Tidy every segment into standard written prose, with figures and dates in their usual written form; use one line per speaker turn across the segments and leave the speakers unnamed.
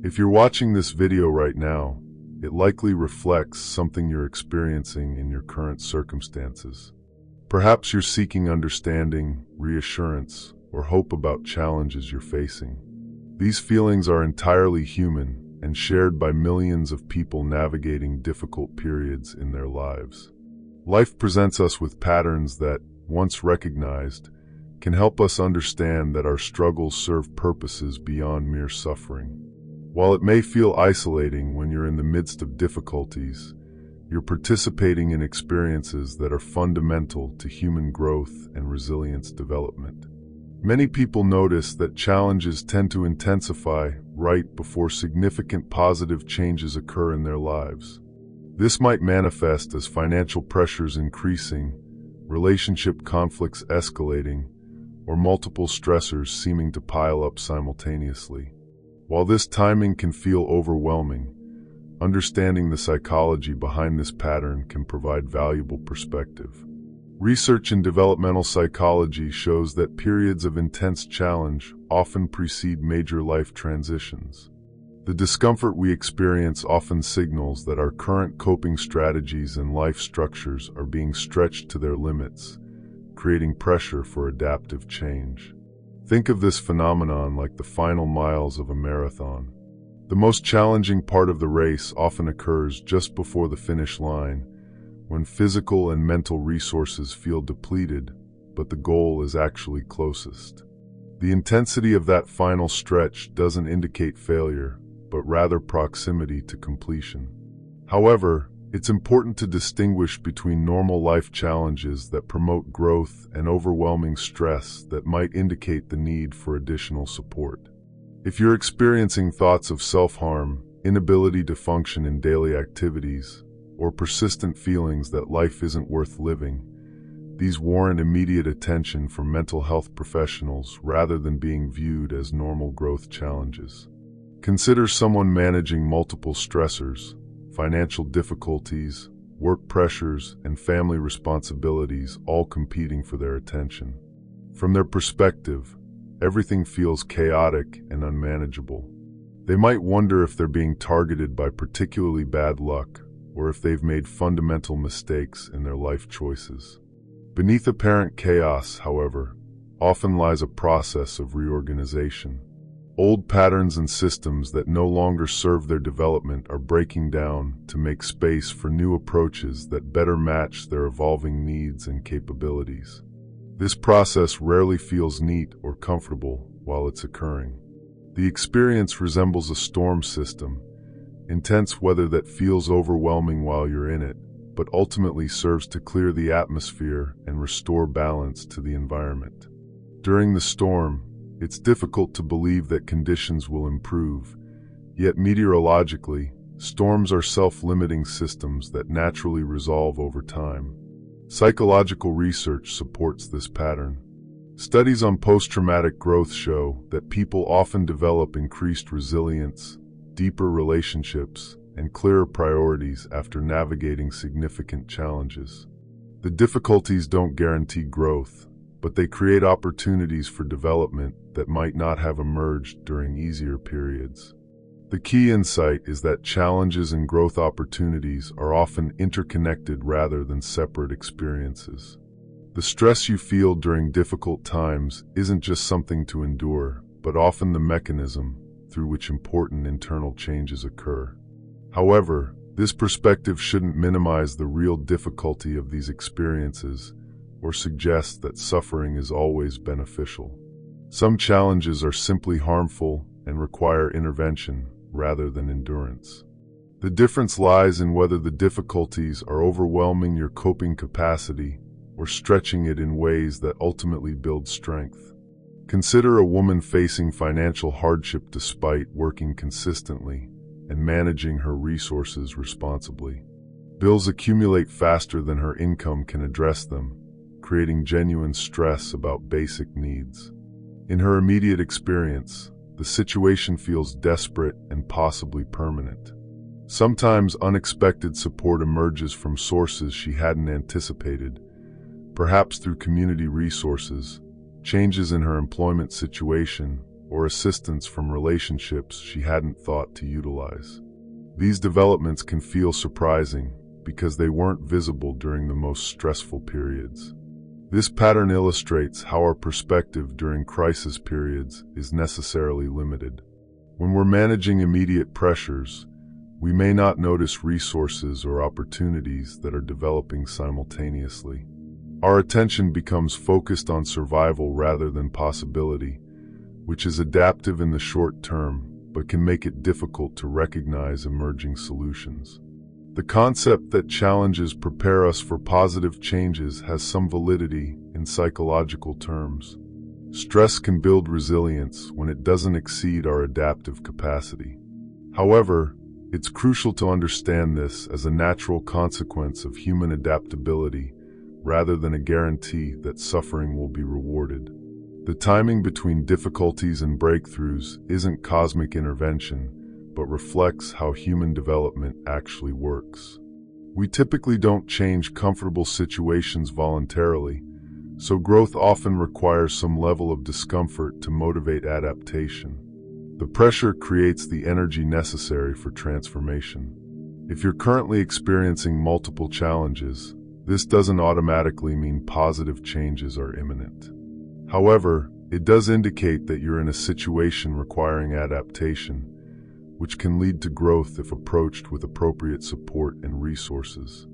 If you're watching this video right now, it likely reflects something you're experiencing in your current circumstances. Perhaps you're seeking understanding, reassurance, or hope about challenges you're facing. These feelings are entirely human and shared by millions of people navigating difficult periods in their lives. Life presents us with patterns that, once recognized, can help us understand that our struggles serve purposes beyond mere suffering. While it may feel isolating when you're in the midst of difficulties, you're participating in experiences that are fundamental to human growth and resilience development. Many people notice that challenges tend to intensify right before significant positive changes occur in their lives. This might manifest as financial pressures increasing, relationship conflicts escalating, or multiple stressors seeming to pile up simultaneously. While this timing can feel overwhelming, understanding the psychology behind this pattern can provide valuable perspective. Research in developmental psychology shows that periods of intense challenge often precede major life transitions. The discomfort we experience often signals that our current coping strategies and life structures are being stretched to their limits, creating pressure for adaptive change. Think of this phenomenon like the final miles of a marathon. The most challenging part of the race often occurs just before the finish line, when physical and mental resources feel depleted, but the goal is actually closest. The intensity of that final stretch doesn't indicate failure, but rather proximity to completion. However, it's important to distinguish between normal life challenges that promote growth and overwhelming stress that might indicate the need for additional support. If you're experiencing thoughts of self-harm, inability to function in daily activities, or persistent feelings that life isn't worth living, these warrant immediate attention from mental health professionals rather than being viewed as normal growth challenges. Consider someone managing multiple stressors, financial difficulties, work pressures, and family responsibilities all competing for their attention. From their perspective, everything feels chaotic and unmanageable. They might wonder if they're being targeted by particularly bad luck, or if they've made fundamental mistakes in their life choices. Beneath apparent chaos, however, often lies a process of reorganization. Old patterns and systems that no longer serve their development are breaking down to make space for new approaches that better match their evolving needs and capabilities. This process rarely feels neat or comfortable while it's occurring. The experience resembles a storm system, intense weather that feels overwhelming while you're in it, but ultimately serves to clear the atmosphere and restore balance to the environment. During the storm, it's difficult to believe that conditions will improve, yet meteorologically, storms are self-limiting systems that naturally resolve over time. Psychological research supports this pattern. Studies on post-traumatic growth show that people often develop increased resilience, deeper relationships, and clearer priorities after navigating significant challenges. The difficulties don't guarantee growth, but they create opportunities for development that might not have emerged during easier periods. The key insight is that challenges and growth opportunities are often interconnected rather than separate experiences. The stress you feel during difficult times isn't just something to endure, but often the mechanism through which important internal changes occur. However, this perspective shouldn't minimize the real difficulty of these experiences or suggest that suffering is always beneficial. Some challenges are simply harmful and require intervention rather than endurance. The difference lies in whether the difficulties are overwhelming your coping capacity or stretching it in ways that ultimately build strength. Consider a woman facing financial hardship despite working consistently and managing her resources responsibly. Bills accumulate faster than her income can address them, creating genuine stress about basic needs. In her immediate experience, the situation feels desperate and possibly permanent. Sometimes unexpected support emerges from sources she hadn't anticipated, perhaps through community resources, changes in her employment situation, or assistance from relationships she hadn't thought to utilize. These developments can feel surprising because they weren't visible during the most stressful periods. This pattern illustrates how our perspective during crisis periods is necessarily limited. When we're managing immediate pressures, we may not notice resources or opportunities that are developing simultaneously. Our attention becomes focused on survival rather than possibility, which is adaptive in the short term, but can make it difficult to recognize emerging solutions. The concept that challenges prepare us for positive changes has some validity in psychological terms. Stress can build resilience when it doesn't exceed our adaptive capacity. However, it's crucial to understand this as a natural consequence of human adaptability rather than a guarantee that suffering will be rewarded. The timing between difficulties and breakthroughs isn't cosmic intervention, but reflects how human development actually works. We typically don't change comfortable situations voluntarily, so growth often requires some level of discomfort to motivate adaptation. The pressure creates the energy necessary for transformation. If you're currently experiencing multiple challenges, this doesn't automatically mean positive changes are imminent. However, it does indicate that you're in a situation requiring adaptation, which can lead to growth if approached with appropriate support and resources.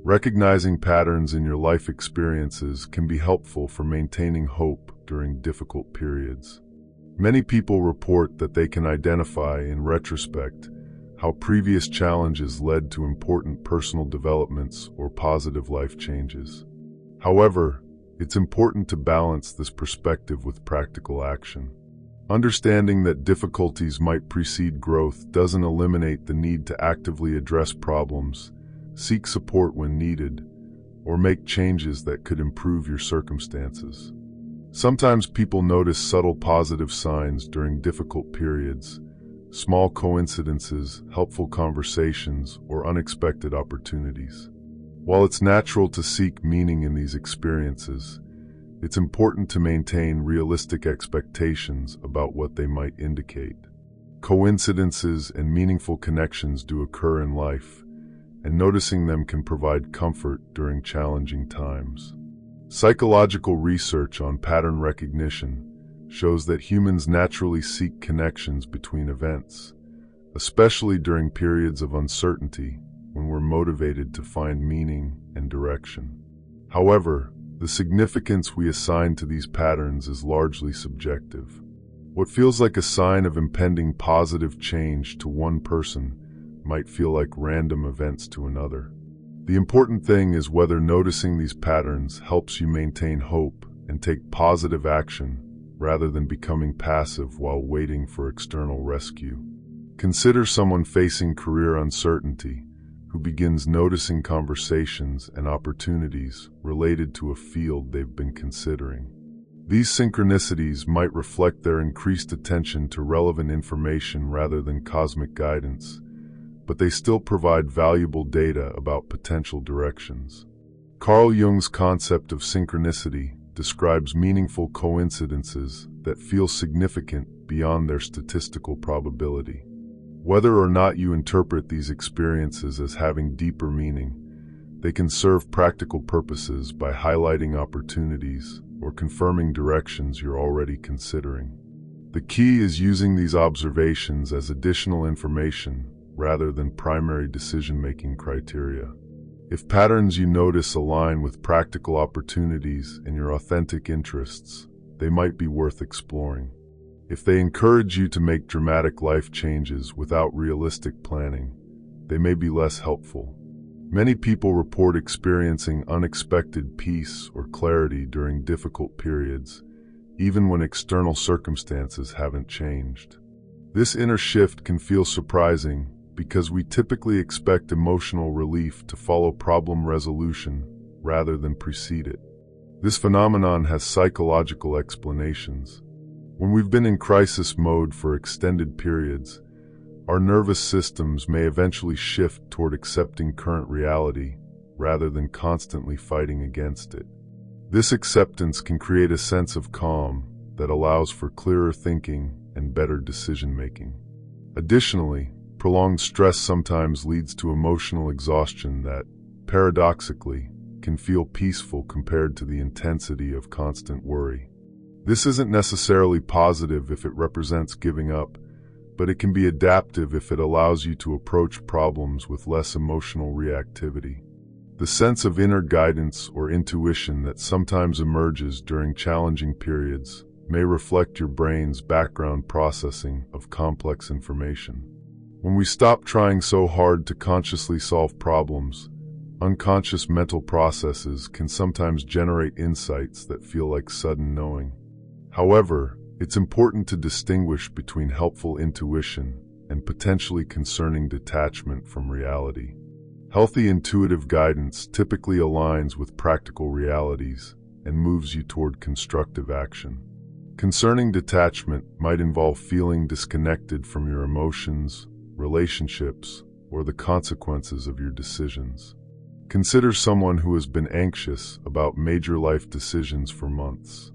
Recognizing patterns in your life experiences can be helpful for maintaining hope during difficult periods. Many people report that they can identify, in retrospect, how previous challenges led to important personal developments or positive life changes. However, it's important to balance this perspective with practical action. Understanding that difficulties might precede growth doesn't eliminate the need to actively address problems, seek support when needed, or make changes that could improve your circumstances. Sometimes people notice subtle positive signs during difficult periods, small coincidences, helpful conversations, or unexpected opportunities. While it's natural to seek meaning in these experiences, it's important to maintain realistic expectations about what they might indicate. Coincidences and meaningful connections do occur in life, and noticing them can provide comfort during challenging times. Psychological research on pattern recognition shows that humans naturally seek connections between events, especially during periods of uncertainty when we're motivated to find meaning and direction. However, the significance we assign to these patterns is largely subjective. What feels like a sign of impending positive change to one person might feel like random events to another. The important thing is whether noticing these patterns helps you maintain hope and take positive action rather than becoming passive while waiting for external rescue. Consider someone facing career uncertainty who begins noticing conversations and opportunities related to a field they've been considering. These synchronicities might reflect their increased attention to relevant information rather than cosmic guidance, but they still provide valuable data about potential directions. Carl Jung's concept of synchronicity describes meaningful coincidences that feel significant beyond their statistical probability. Whether or not you interpret these experiences as having deeper meaning, they can serve practical purposes by highlighting opportunities or confirming directions you're already considering. The key is using these observations as additional information rather than primary decision-making criteria. If patterns you notice align with practical opportunities and your authentic interests, they might be worth exploring. If they encourage you to make dramatic life changes without realistic planning, they may be less helpful. Many people report experiencing unexpected peace or clarity during difficult periods, even when external circumstances haven't changed. This inner shift can feel surprising because we typically expect emotional relief to follow problem resolution rather than precede it. This phenomenon has psychological explanations. When we've been in crisis mode for extended periods, our nervous systems may eventually shift toward accepting current reality rather than constantly fighting against it. This acceptance can create a sense of calm that allows for clearer thinking and better decision-making. Additionally, prolonged stress sometimes leads to emotional exhaustion that, paradoxically, can feel peaceful compared to the intensity of constant worry. This isn't necessarily positive if it represents giving up, but it can be adaptive if it allows you to approach problems with less emotional reactivity. The sense of inner guidance or intuition that sometimes emerges during challenging periods may reflect your brain's background processing of complex information. When we stop trying so hard to consciously solve problems, unconscious mental processes can sometimes generate insights that feel like sudden knowing. However, it's important to distinguish between helpful intuition and potentially concerning detachment from reality. Healthy intuitive guidance typically aligns with practical realities and moves you toward constructive action. Concerning detachment might involve feeling disconnected from your emotions, relationships, or the consequences of your decisions. Consider someone who has been anxious about major life decisions for months.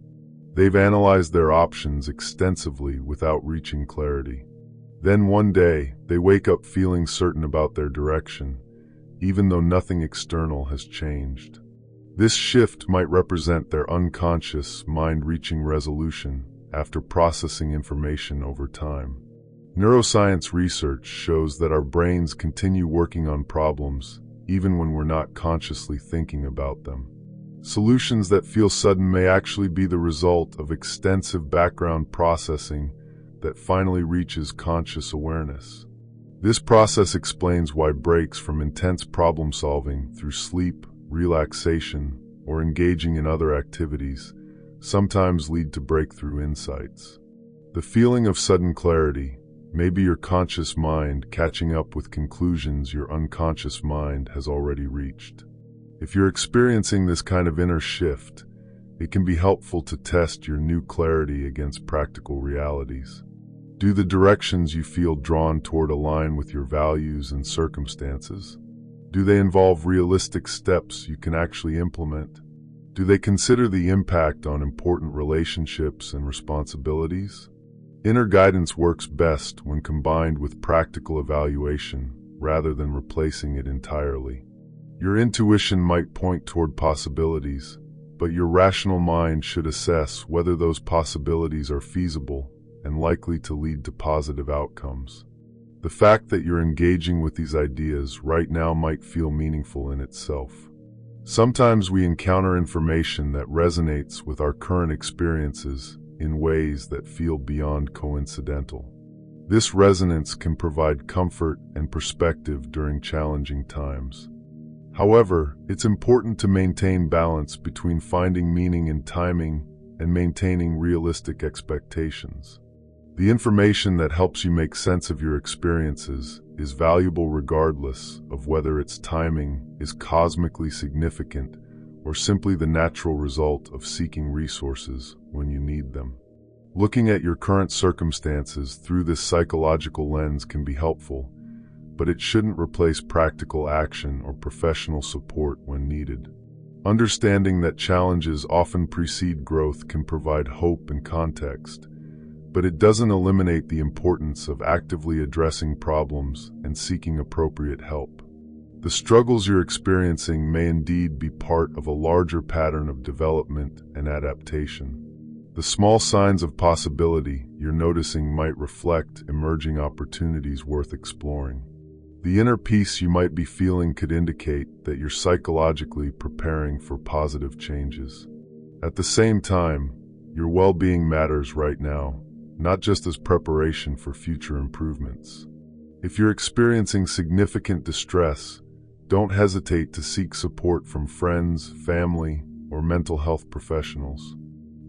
They've analyzed their options extensively without reaching clarity. Then one day, they wake up feeling certain about their direction, even though nothing external has changed. This shift might represent their unconscious mind reaching resolution after processing information over time. Neuroscience research shows that our brains continue working on problems even when we're not consciously thinking about them. Solutions that feel sudden may actually be the result of extensive background processing that finally reaches conscious awareness. This process explains why breaks from intense problem solving through sleep, relaxation, or engaging in other activities sometimes lead to breakthrough insights. The feeling of sudden clarity may be your conscious mind catching up with conclusions your unconscious mind has already reached. If you're experiencing this kind of inner shift, it can be helpful to test your new clarity against practical realities. Do the directions you feel drawn toward align with your values and circumstances? Do they involve realistic steps you can actually implement? Do they consider the impact on important relationships and responsibilities? Inner guidance works best when combined with practical evaluation rather than replacing it entirely. Your intuition might point toward possibilities, but your rational mind should assess whether those possibilities are feasible and likely to lead to positive outcomes. The fact that you're engaging with these ideas right now might feel meaningful in itself. Sometimes we encounter information that resonates with our current experiences in ways that feel beyond coincidental. This resonance can provide comfort and perspective during challenging times. However, it's important to maintain balance between finding meaning in timing and maintaining realistic expectations. The information that helps you make sense of your experiences is valuable regardless of whether its timing is cosmically significant or simply the natural result of seeking resources when you need them. Looking at your current circumstances through this psychological lens can be helpful, but it shouldn't replace practical action or professional support when needed. Understanding that challenges often precede growth can provide hope and context, but it doesn't eliminate the importance of actively addressing problems and seeking appropriate help. The struggles you're experiencing may indeed be part of a larger pattern of development and adaptation. The small signs of possibility you're noticing might reflect emerging opportunities worth exploring. The inner peace you might be feeling could indicate that you're psychologically preparing for positive changes. At the same time, your well-being matters right now, not just as preparation for future improvements. If you're experiencing significant distress, don't hesitate to seek support from friends, family, or mental health professionals.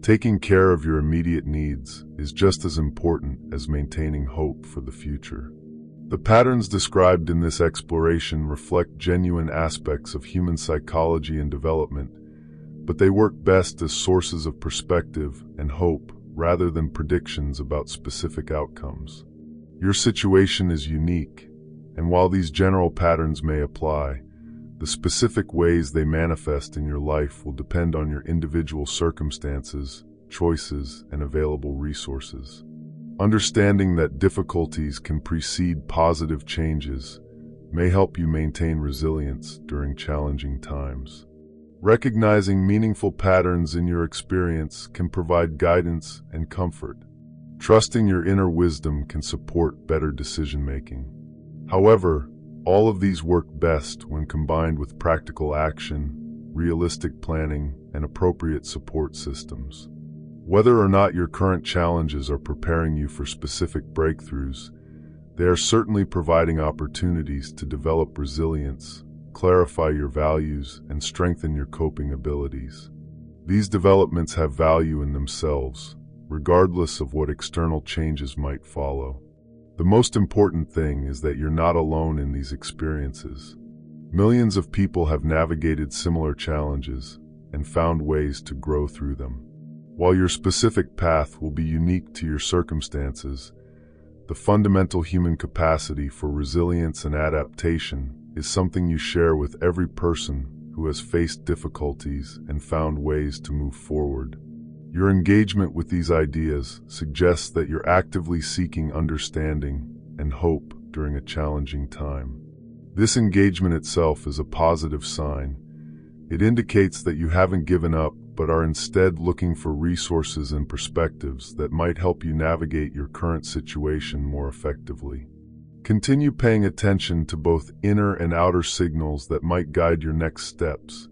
Taking care of your immediate needs is just as important as maintaining hope for the future. The patterns described in this exploration reflect genuine aspects of human psychology and development, but they work best as sources of perspective and hope rather than predictions about specific outcomes. Your situation is unique, and while these general patterns may apply, the specific ways they manifest in your life will depend on your individual circumstances, choices, and available resources. Understanding that difficulties can precede positive changes may help you maintain resilience during challenging times. Recognizing meaningful patterns in your experience can provide guidance and comfort. Trusting your inner wisdom can support better decision-making. However, all of these work best when combined with practical action, realistic planning, and appropriate support systems. Whether or not your current challenges are preparing you for specific breakthroughs, they are certainly providing opportunities to develop resilience, clarify your values, and strengthen your coping abilities. These developments have value in themselves, regardless of what external changes might follow. The most important thing is that you're not alone in these experiences. Millions of people have navigated similar challenges and found ways to grow through them. While your specific path will be unique to your circumstances, the fundamental human capacity for resilience and adaptation is something you share with every person who has faced difficulties and found ways to move forward. Your engagement with these ideas suggests that you're actively seeking understanding and hope during a challenging time. This engagement itself is a positive sign. It indicates that you haven't given up, but are instead looking for resources and perspectives that might help you navigate your current situation more effectively. Continue paying attention to both inner and outer signals that might guide your next steps,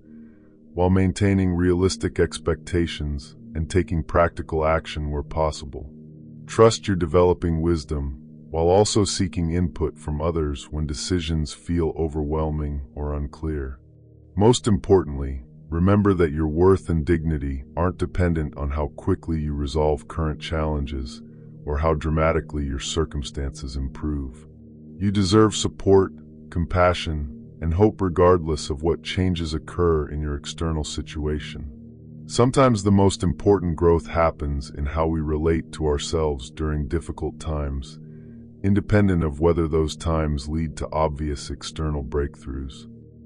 while maintaining realistic expectations and taking practical action where possible. Trust your developing wisdom, while also seeking input from others when decisions feel overwhelming or unclear. Most importantly, remember that your worth and dignity aren't dependent on how quickly you resolve current challenges or how dramatically your circumstances improve. You deserve support, compassion, and hope regardless of what changes occur in your external situation. Sometimes the most important growth happens in how we relate to ourselves during difficult times, independent of whether those times lead to obvious external breakthroughs.